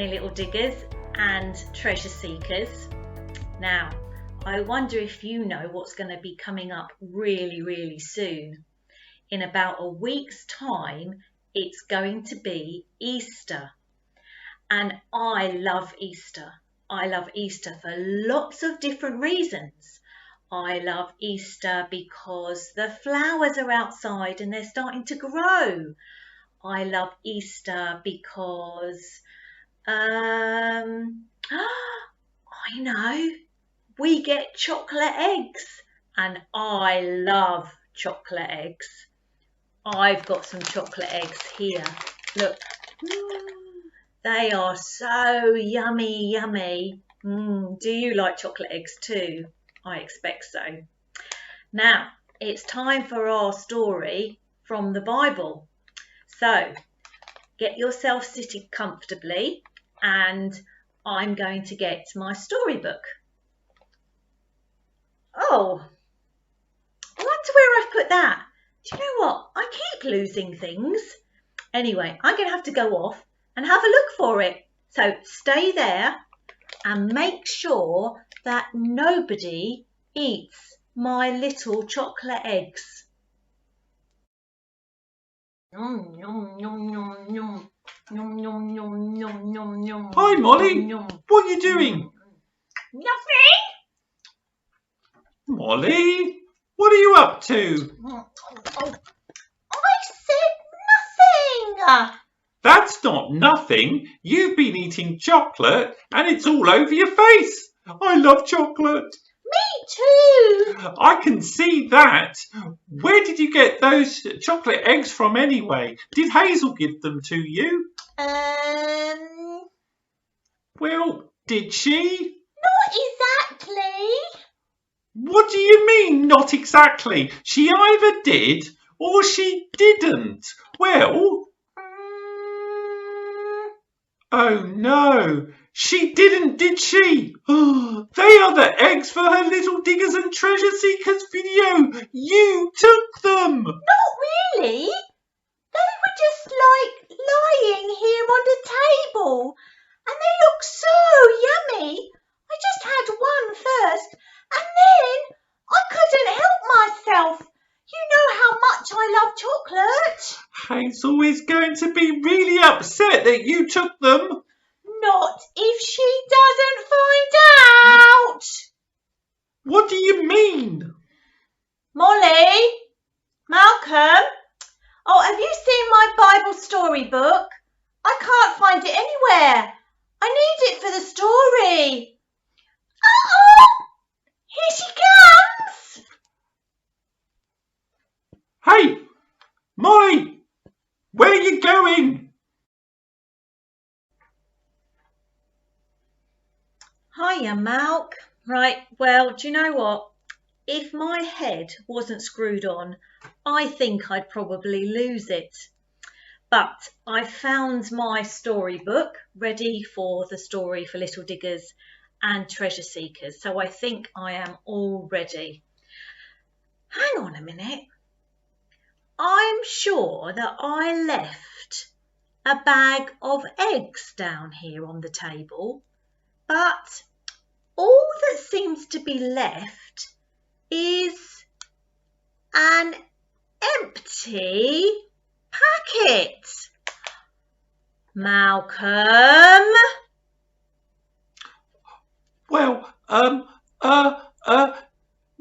morning, little diggers and treasure seekers. Now, I wonder if you know what's going to be coming up really soon. In about a week's time, it's going to be Easter. And I love Easter. I love Easter for lots of different reasons. I love Easter because the flowers are outside and they're starting to grow. I love Easter because, I know, we get chocolate eggs and I love chocolate eggs. I've got some chocolate eggs here. Look, they are so yummy. Do you like chocolate eggs too? I expect so. Now, it's time for our story from the Bible. So, get yourself seated comfortably and I'm going to get my storybook. Oh, I wonder where I've put that. Do you know what? I keep losing things. Anyway, I'm going to have to go off and have a look for it. So stay there and make sure that nobody eats my little chocolate eggs. Yum, yum, yum, yum, yum. Yum, yum, yum, yum, yum, yum. Hi, Molly. Yum, yum. What are you doing? Nothing. Molly, what are you up to? Oh, I said nothing. That's not nothing. You've been eating chocolate and it's all over your face. I love chocolate. Me too. I can see that. Where did you get those chocolate eggs from anyway? Did Hazel give them to you? Well, did she? Not exactly. What do you mean, not exactly? She either did or she didn't. Well, oh no, she didn't, did she? They are the eggs for her Little Diggers and Treasure Seekers video. You took them. Not really. They were just like lying here on the table and they look so yummy. I just had one first and then I couldn't help myself. You know how much I love chocolate. Hazel is going to be really upset that you took them. Not if she doesn't find out. What do you mean? Molly, Malcolm, oh, have you seen my Bible storybook? I can't find it anywhere. I need it for the story. Uh-oh! Here she comes! Hey, Molly, where are you going? Hiya, Malk. Right, well, do you know what? If my head wasn't screwed on, I think I'd probably lose it. But I found my storybook ready for the story for Little Diggers and Treasure Seekers. So I think I am all ready. Hang on a minute. I'm sure that I left a bag of eggs down here on the table, but all that seems to be left is an empty packet. Malcolm? Well,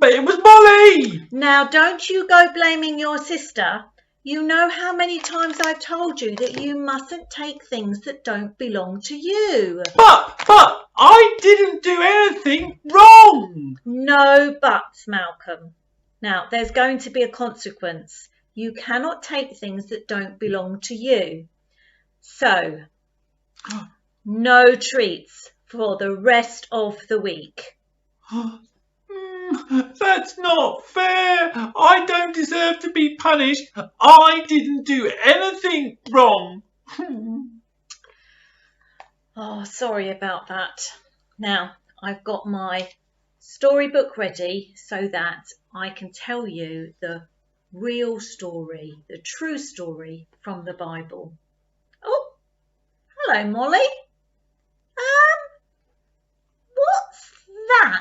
but it was Molly. Now don't you go blaming your sister. You know how many times I've told you that you mustn't take things that don't belong to you. But I didn't do anything wrong. No buts, Malcolm. Now, there's going to be a consequence. You cannot take things that don't belong to you. So, no treats for the rest of the week. That's not fair. I don't deserve to be punished. I didn't do anything wrong. Oh, sorry about that. Now, I've got my storybook ready so that I can tell you the real story, the true story from the Bible. Oh, hello, Molly.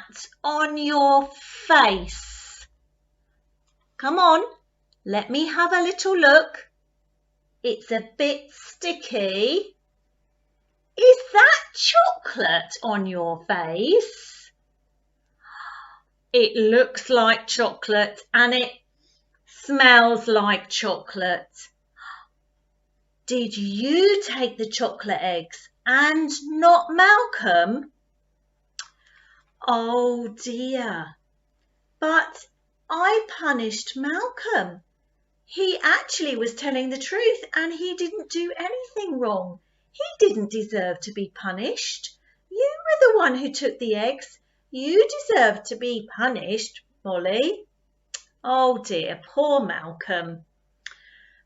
that on your face? Come on, let me have a little look. It's a bit sticky. Is that chocolate on your face? It looks like chocolate and it smells like chocolate. Did you take the chocolate eggs and not Malcolm? Oh dear, but I punished Malcolm. He actually was telling the truth and he didn't do anything wrong. He didn't deserve to be punished. You were the one who took the eggs. You deserve to be punished, Molly. Oh dear, poor Malcolm.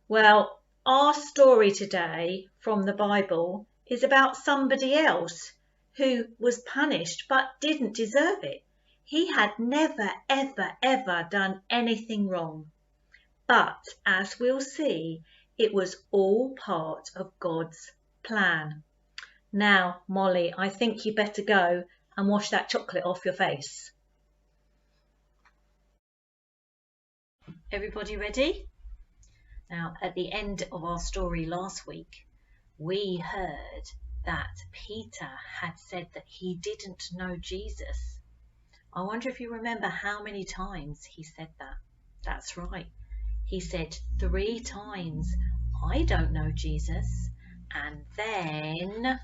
Well, our story today from the Bible is about somebody else who was punished but didn't deserve it. He had never, ever done anything wrong. But as we'll see, it was all part of God's plan. Now, Molly, I think you better go and wash that chocolate off your face. Everybody ready? Now, at the end of our story last week, we heard that Peter had said that he didn't know Jesus. I wonder if you remember how many times he said that. That's right. He said 3 times, I don't know Jesus. And then,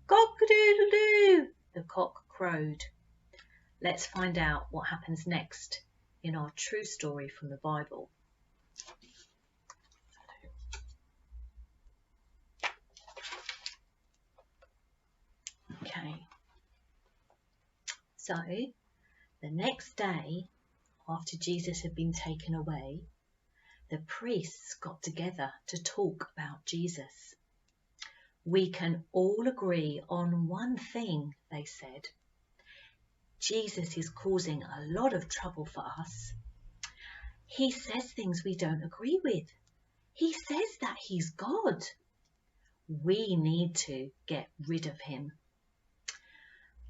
cock-a-doodle-doo, the cock crowed. Let's find out what happens next in our true story from the Bible. Okay, so the next day, after Jesus had been taken away, the priests got together to talk about Jesus. We can all agree on one thing, they said. Jesus is causing a lot of trouble for us. He says things we don't agree with. He says that he's God. We need to get rid of him.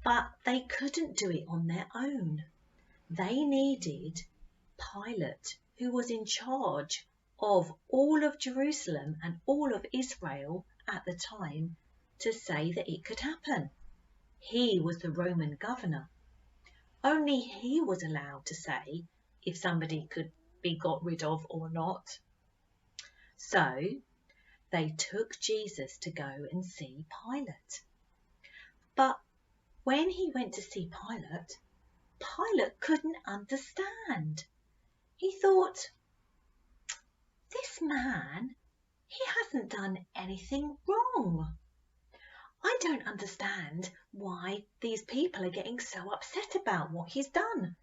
But they couldn't do it on their own. They needed Pilate, who was in charge of all of Jerusalem and all of Israel at the time, to say that it could happen. He was the Roman governor. Only he was allowed to say if somebody could be got rid of or not. So they took Jesus to go and see Pilate. But when he went to see Pilate, Pilate couldn't understand. He thought, this man, he hasn't done anything wrong. I don't understand why these people are getting so upset about what he's done.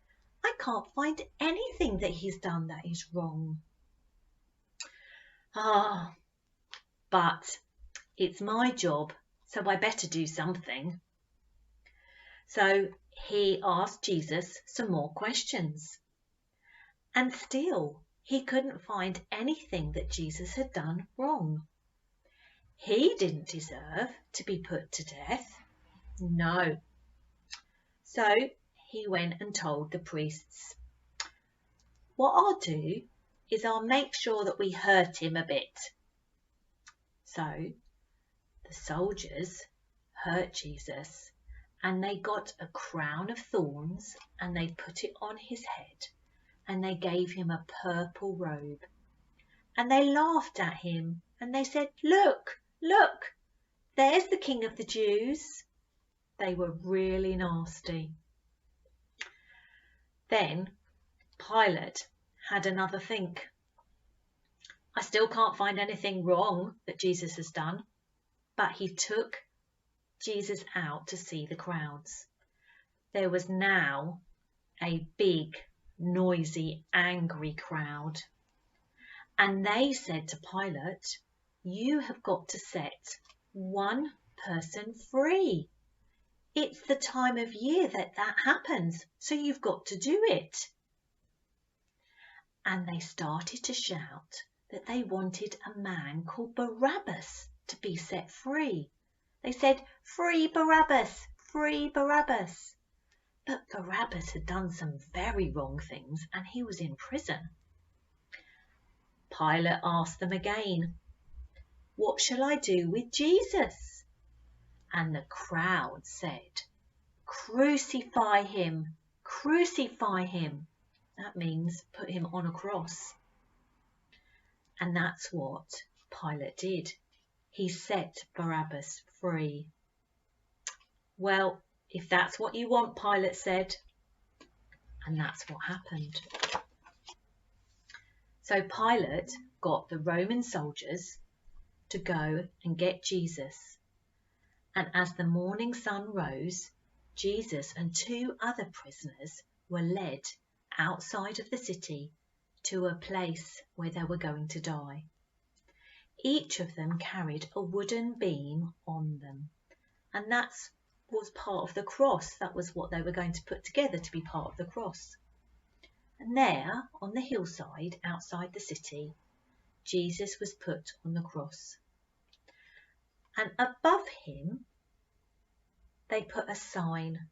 I can't find anything that he's done that is wrong. But it's my job, so I better do something. So he asked Jesus some more questions. And still, he couldn't find anything that Jesus had done wrong. He didn't deserve to be put to death. No. So he went and told the priests, what I'll do is I'll make sure that we hurt him a bit. So the soldiers hurt Jesus and they got a crown of thorns and they put it on his head and they gave him a purple robe. And they laughed at him and they said, look, look, there's the King of the Jews. They were really nasty. Then Pilate had another think. I still can't find anything wrong that Jesus has done, but he took Jesus out to see the crowds. There was now a big, noisy, angry crowd. And they said to Pilate, you have got to set one person free. It's the time of year that happens, so you've got to do it. And they started to shout that they wanted a man called Barabbas to be set free. They said, free Barabbas, free Barabbas. But Barabbas had done some very wrong things and he was in prison. Pilate asked them again, "What shall I do with Jesus?" And the crowd said, "Crucify him, crucify him." That means put him on a cross. And that's what Pilate did. He set Barabbas free. "Well, if that's what you want," Pilate said. And that's what happened. So Pilate got the Roman soldiers to go and get Jesus. And as the morning sun rose, Jesus and 2 other prisoners were led outside of the city to a place where they were going to die. Each of them carried a wooden beam on them, and that was part of the cross. That was what they were going to put together to be part of the cross. And there, on the hillside outside the city, Jesus was put on the cross. And above him, they put a sign.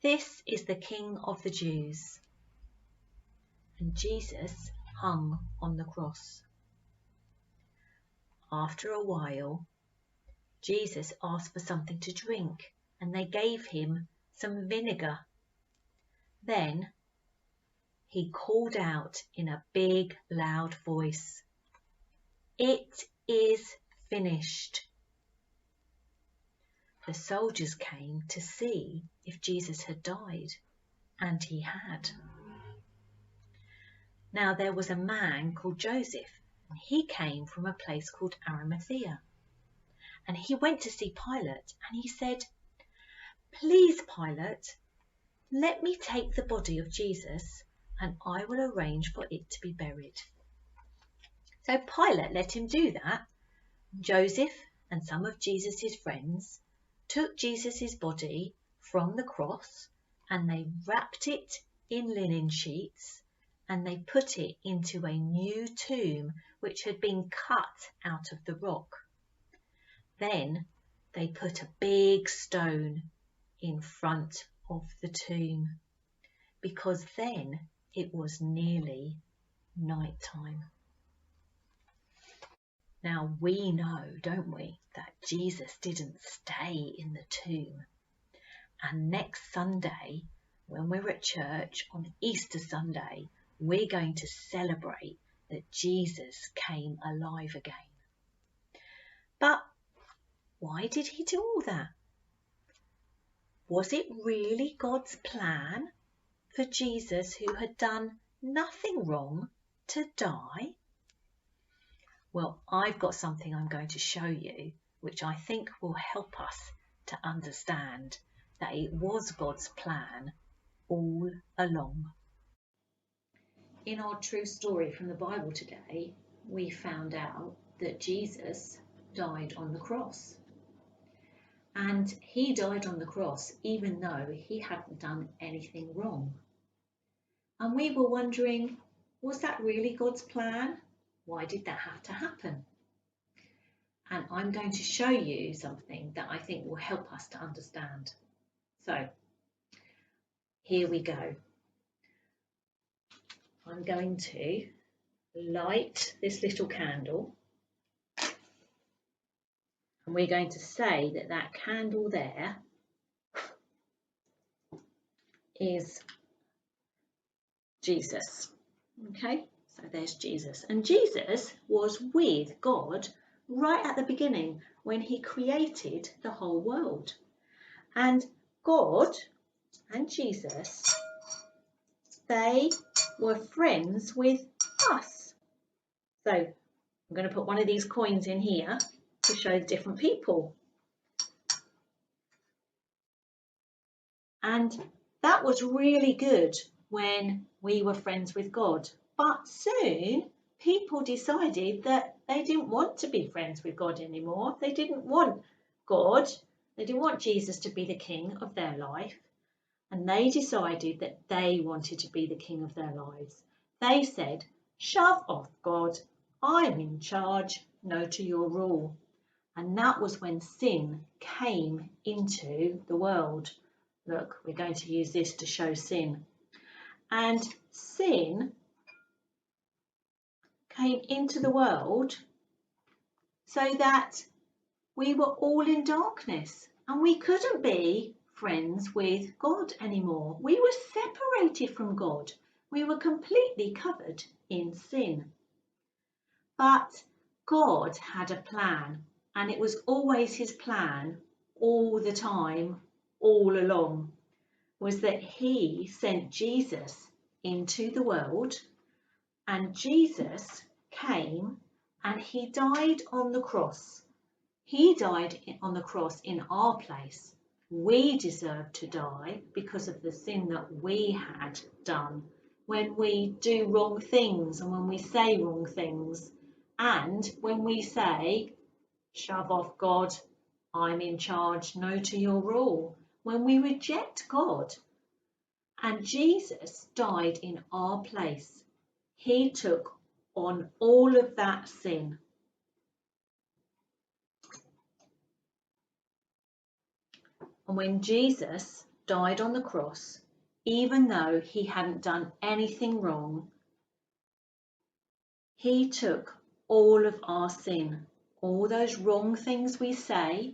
"This is the King of the Jews." And Jesus hung on the cross. After a while, Jesus asked for something to drink, and they gave him some vinegar. Then he called out in a big, loud voice, "It is finished." The soldiers came to see if Jesus had died, and he had. Now there was a man called Joseph, and he came from a place called Arimathea. And he went to see Pilate, and he said, "Please, Pilate, let me take the body of Jesus, and I will arrange for it to be buried." So Pilate let him do that. Joseph and some of Jesus' friends took Jesus' body from the cross, and they wrapped it in linen sheets, and they put it into a new tomb which had been cut out of the rock. Then they put a big stone in front of the tomb, because then it was nearly night time. Now we know, don't we, that Jesus didn't stay in the tomb. And next Sunday, when we're at church on Easter Sunday, we're going to celebrate that Jesus came alive again. But why did he do all that? Was it really God's plan for Jesus, who had done nothing wrong, to die? Well, I've got something I'm going to show you, which I think will help us to understand that it was God's plan all along. In our true story from the Bible today, we found out that Jesus died on the cross. And he died on the cross even though he hadn't done anything wrong. And we were wondering, was that really God's plan? Why did that have to happen? And I'm going to show you something that I think will help us to understand. So, here we go. I'm going to light this little candle. And we're going to say that that candle there is Jesus. Okay, so there's Jesus. And Jesus was with God right at the beginning when he created the whole world. And God and Jesus, they were friends with us. So I'm going to put one of these coins in here to show different people. And that was really good when we were friends with God. But soon people decided that they didn't want to be friends with God anymore. They didn't want God. They didn't want Jesus to be the king of their life. And they decided that they wanted to be the king of their lives. They said, "Shove off, God. I'm in charge. No to your rule." And that was when sin came into the world. Look, we're going to use this to show sin. And sin came into the world so that we were all in darkness and we couldn't be friends with God anymore. We were separated from God. We were completely covered in sin. But God had a plan, and it was always his plan all the time, all along, was that he sent Jesus into the world, and Jesus came and he died on the cross. He died on the cross in our place. We deserved to die because of the sin that we had done when we do wrong things and when we say wrong things and when we say, shove off God, I'm in charge, no to your rule, when we reject God. And Jesus died in our place. He took on all of that sin. And when Jesus died on the cross, even though he hadn't done anything wrong, he took all of our sin, all those wrong things we say,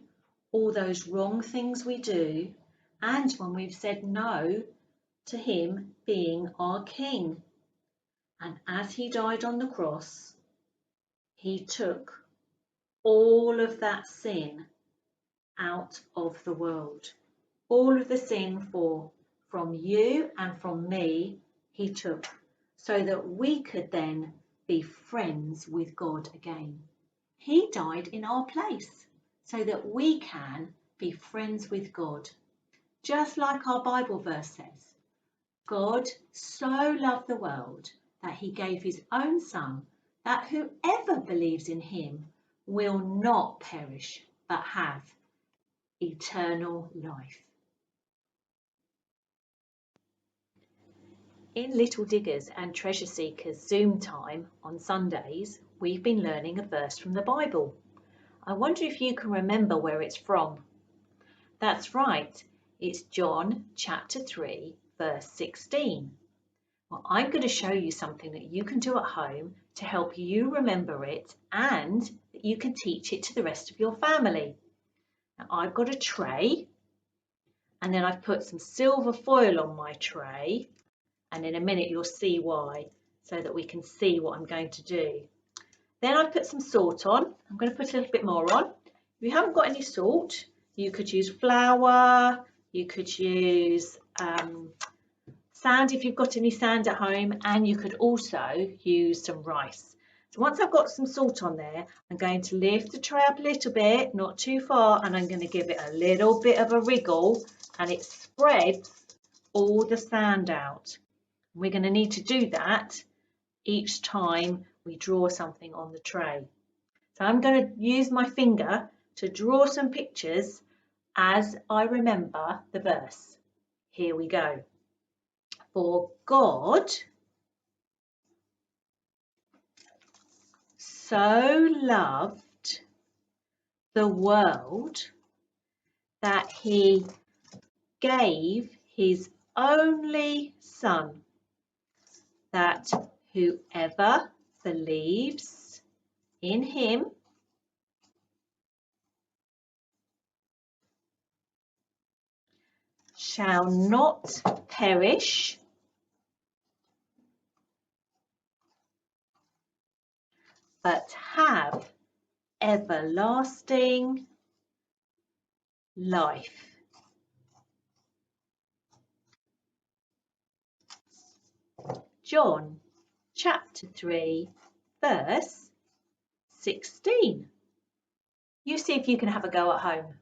all those wrong things we do, and when we've said no to him being our King. And as he died on the cross, he took all of that sin out of the world. All of the sin from you and from me, he took, so that we could then be friends with God again. He died in our place so that we can be friends with God. Just like our Bible verse says, God so loved the world that he gave his own Son, that whoever believes in him will not perish but have eternal life. In Little Diggers and Treasure Seekers Zoom time on Sundays, we've been learning a verse from the Bible. I wonder if you can remember where it's from. That's right, it's John chapter 3, verse 16. Well, I'm going to show you something that you can do at home to help you remember it and that you can teach it to the rest of your family. Now, I've got a tray and then I've put some silver foil on my tray. And in a minute you'll see why, so that we can see what I'm going to do. Then I've put some salt on. I'm going to put a little bit more on. If you haven't got any salt, you could use flour, you could use sand if you've got any sand at home, and you could also use some rice. So once I've got some salt on there, I'm going to lift the tray up a little bit, not too far, and I'm going to give it a little bit of a wriggle, and it spreads all the sand out. We're going to need to do that each time we draw something on the tray. So I'm going to use my finger to draw some pictures as I remember the verse. Here we go. For God so loved the world that he gave his only Son, that whoever believes in him shall not perish, but have everlasting life. John chapter 3, verse 16. You see if you can have a go at home.